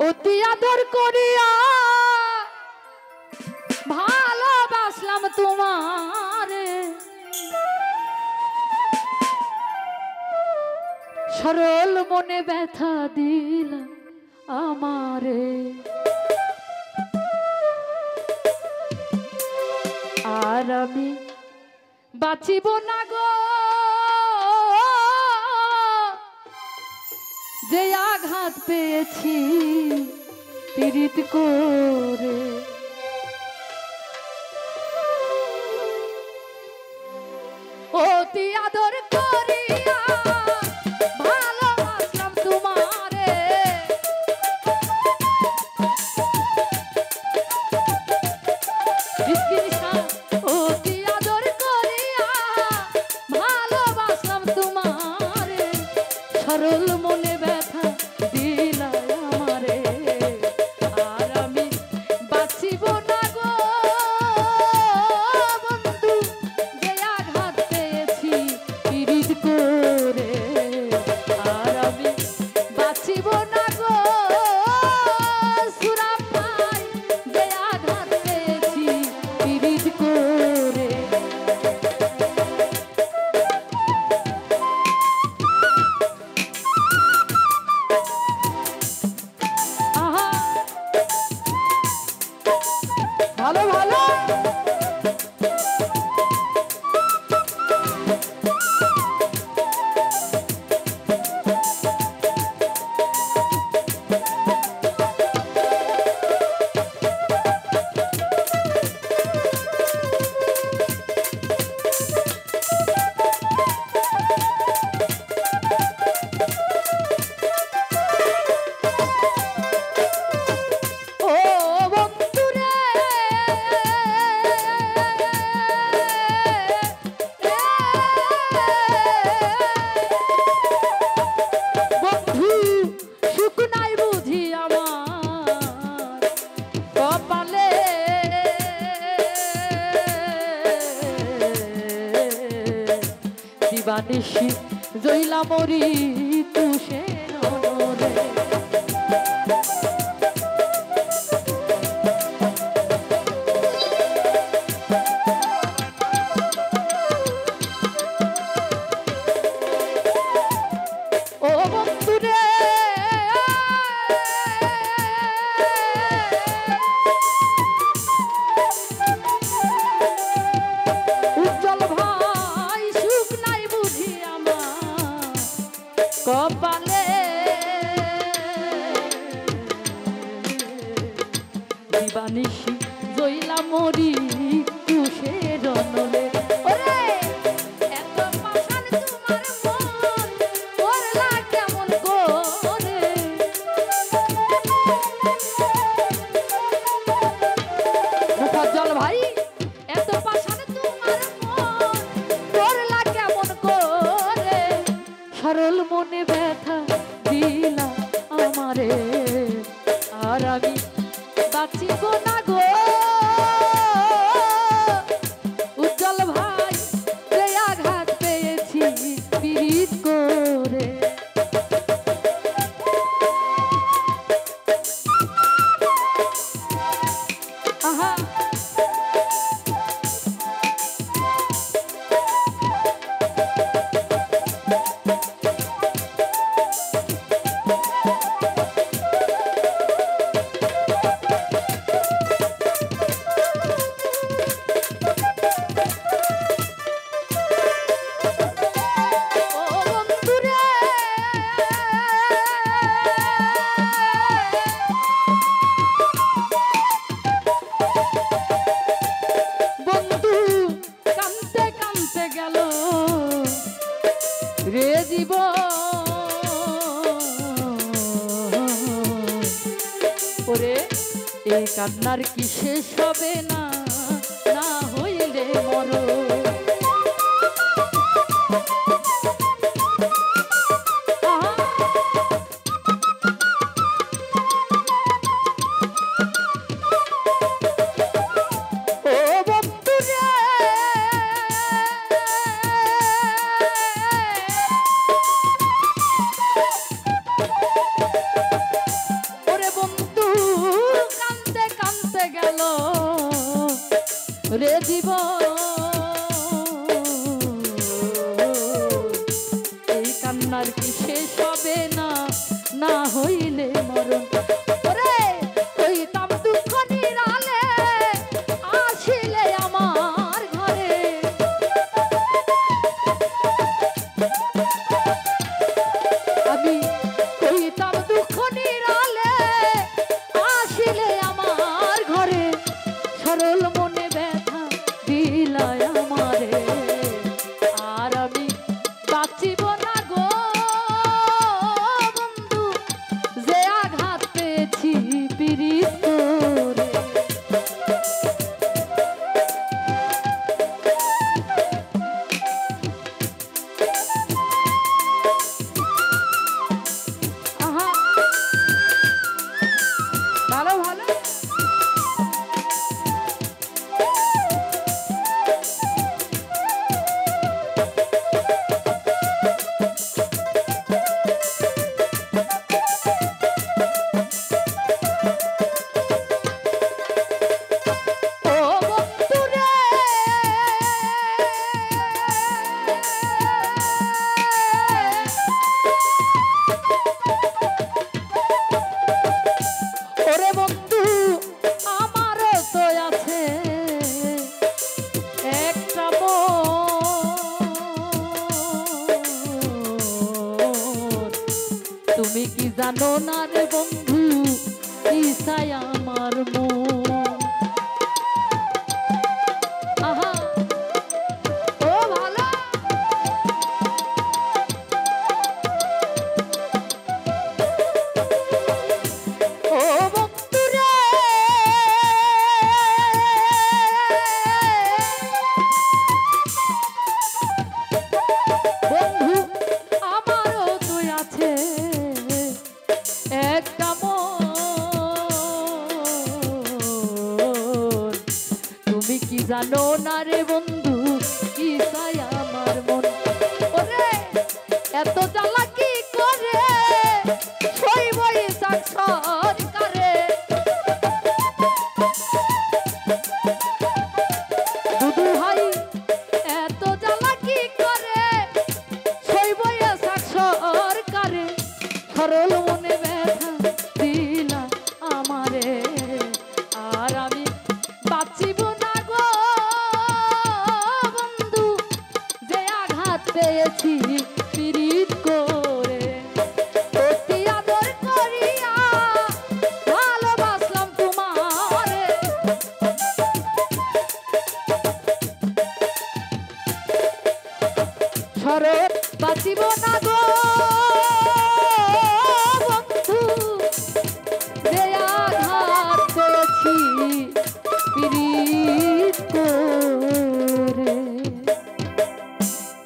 অতি আদর করিয়া ভালোবাসলাম তোমারে, সরল মনে ব্যথা দিলাম আমারে। আর আমি বাঁচিব না গো যে আঘাত পেয়েছি পীড়িত করে। অতি আদর করিয়া ভালোবাসলাম তোমারে, অতি আদর করিয়া ভালোবাসলাম তোমারে, সরল মনে ব্যথা দিলা আমারে। আর আমি বাঁচিব না গো বন্ধু যে আঘাত পেয়েছি পীড়িত করে। আর আমি বাঁচিব না গো সুরাম ভাই যে আঘাত পেয়েছি পীড়িত করে। ভালো ভালো দিবানিশি জইলা মরি তুষের অনরে। ও বন্ধুরে উজ্জ্বল ভাই সুখ নাই বুঝি আমার কপালে, দিবানিশি জইলা মরি তুষের অনলে। ওরে এত পাষাণ তোমার মন করলা কেমন করে, মুখজ্জ্বল ভাই এত পাষাণ তোমার মন করলা কেমন করে, সরল মনে ব্যথা দিলা আমারে। আর আমি বাঁচিব না গো উজ্জ্বল ভাই যে আঘাত পেয়েছি পীড়িত করে। আহা রে জীবন, ওরে এই কান্নার কি শেষ হবে না, না হইলে মরণ। এই কান্নার কি শেষ হবে না, না হইলে মরণ। ওরে কইতাম দুঃখ নিরালে আসিলে আমার ঘরে, আমি কইতাম দুঃখ নিরালে আসিলে আমার ঘরে, সরল মনে ব্যথা দিলাই আমারে। আর আমি বাঁচিব না গো বন্ধু, যে আঘাত পেয়েছি পিরিত করে। আহা ভালো ভালো তুমি কি জানো না রে বন্ধু, ইসাই আমার মন। আহা ও ভালো ও বন্ধু রে, বন্ধু আমারও তো আছে একটা মন। তুমি কি জানো না রে বন্ধু, কি চাই আমার মন। ওরে এত চালাকি করে সইবই সরকারে, দুদু ভাই এত চালাকি করে সইবই সরকারে, সরল মনে ব্যথা দিলা আমারে। আর আমি বাঁচিব না গো বন্ধু, যে আঘাত পেয়েছি পিরিত করে। অতি আদর করিয়া ভালোবাসলাম তোমারে, সরল বাঁচিব না গো